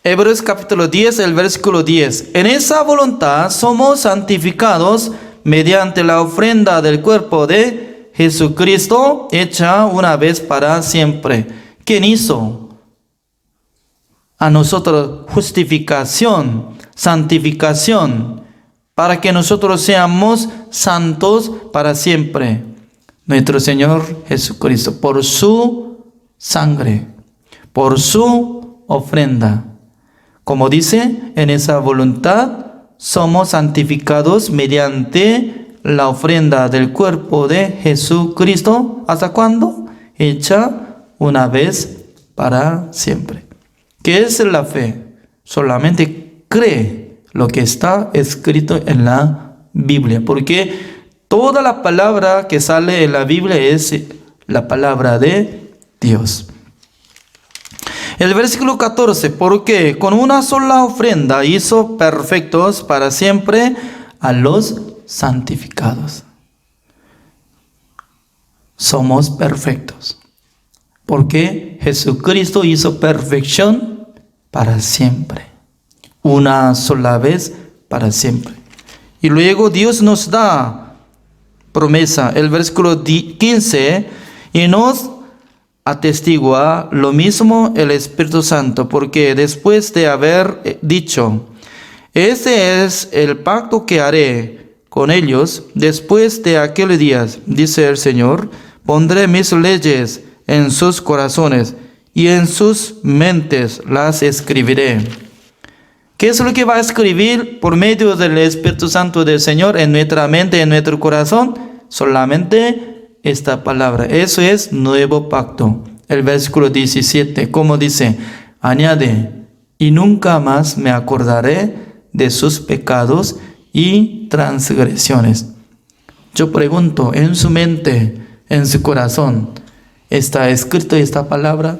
Hebreos capítulo 10, el versículo 10. En esa voluntad somos santificados mediante la ofrenda del cuerpo de Jesucristo, hecha una vez para siempre. ¿Quién hizo a nosotros justificación, santificación, para que nosotros seamos santos para siempre? Nuestro Señor Jesucristo, por su sangre, por su ofrenda. Como dice, en esa voluntad somos santificados mediante la ofrenda del cuerpo de Jesucristo. ¿Hasta cuándo? Hecha una vez para siempre. ¿Qué es la fe? Solamente cree lo que está escrito en la Biblia, porque toda la palabra que sale en la Biblia es la palabra de Dios. El versículo 14, porque con una sola ofrenda hizo perfectos para siempre a los santificados. Somos perfectos, porque Jesucristo hizo perfección para siempre, una sola vez para siempre. Y luego Dios nos da promesa, el versículo 15, y nos atestigua lo mismo el Espíritu Santo, porque después de haber dicho, este es el pacto que haré con ellos después de aquellos días, dice el Señor, pondré mis leyes en sus corazones y en sus mentes las escribiré. ¿Qué es lo que va a escribir por medio del Espíritu Santo del Señor en nuestra mente, en nuestro corazón? Solamente esta palabra. Eso es nuevo pacto. El versículo 17, como dice, añade, y nunca más me acordaré de sus pecados y transgresiones. Yo pregunto, en su mente, en su corazón, ¿está escrito esta palabra?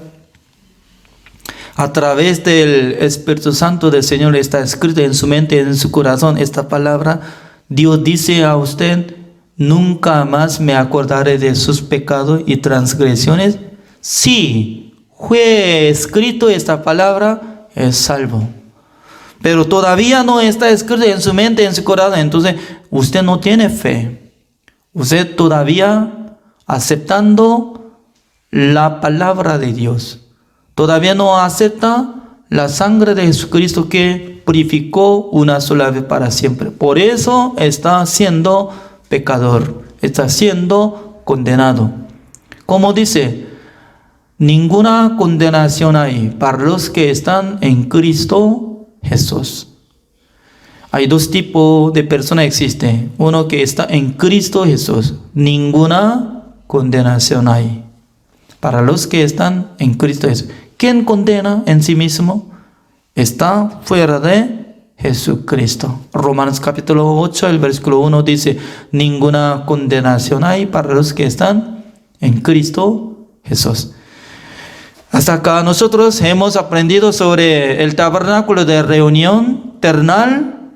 A través del Espíritu Santo del Señor está escrito en su mente, en su corazón esta palabra. Dios dice a usted, nunca más me acordaré de sus pecados y transgresiones. Si fue escrito esta palabra, es salvo. Pero todavía no está escrito en su mente, en su corazón. Entonces, usted no tiene fe. Usted todavía aceptando la palabra de Dios. Todavía no acepta la sangre de Jesucristo que purificó una sola vez para siempre. Por eso está siendo pecador. Está siendo condenado. Como dice, ninguna condenación hay para los que están en Cristo Jesús. Hay dos tipos de personas existen. Uno que está en Cristo Jesús. Ninguna condenación hay para los que están en Cristo Jesús. ¿Quién condena en sí mismo? Está fuera de Jesucristo. Romanos capítulo 8, el versículo 1 dice, ninguna condenación hay para los que están en Cristo Jesús. Hasta acá nosotros hemos aprendido sobre el tabernáculo de reunión terrenal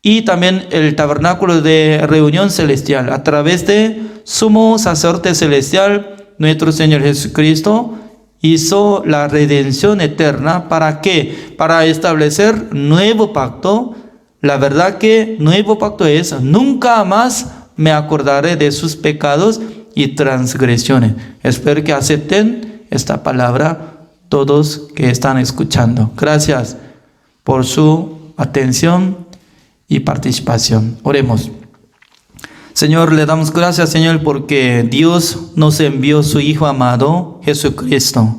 y también el tabernáculo de reunión celestial. A través de sumo sacerdote celestial, nuestro Señor Jesucristo hizo la redención eterna. ¿Para qué? Para establecer nuevo pacto. La verdad que nuevo pacto es nunca más me acordaré de sus pecados y transgresiones. Espero que acepten esta palabra todos que están escuchando. Gracias por su atención y participación. Oremos. Señor, le damos gracias, Señor, porque Dios nos envió su Hijo amado, Jesucristo,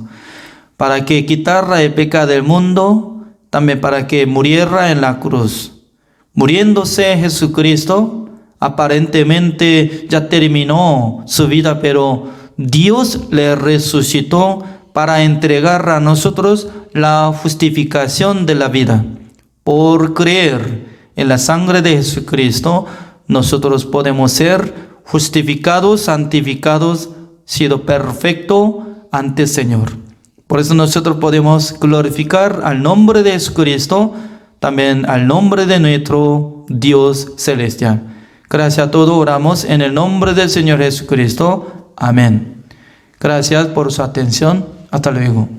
para que quitara el pecado del mundo, también para que muriera en la cruz. Muriéndose Jesucristo, aparentemente ya terminó su vida, pero Dios le resucitó para entregar a nosotros la justificación de la vida. Por creer en la sangre de Jesucristo, nosotros podemos ser justificados, santificados, sido perfecto ante el Señor. Por eso nosotros podemos glorificar al nombre de Jesucristo, también al nombre de nuestro Dios celestial. Gracias a todos, oramos en el nombre del Señor Jesucristo. Amén. Gracias por su atención. Hasta luego.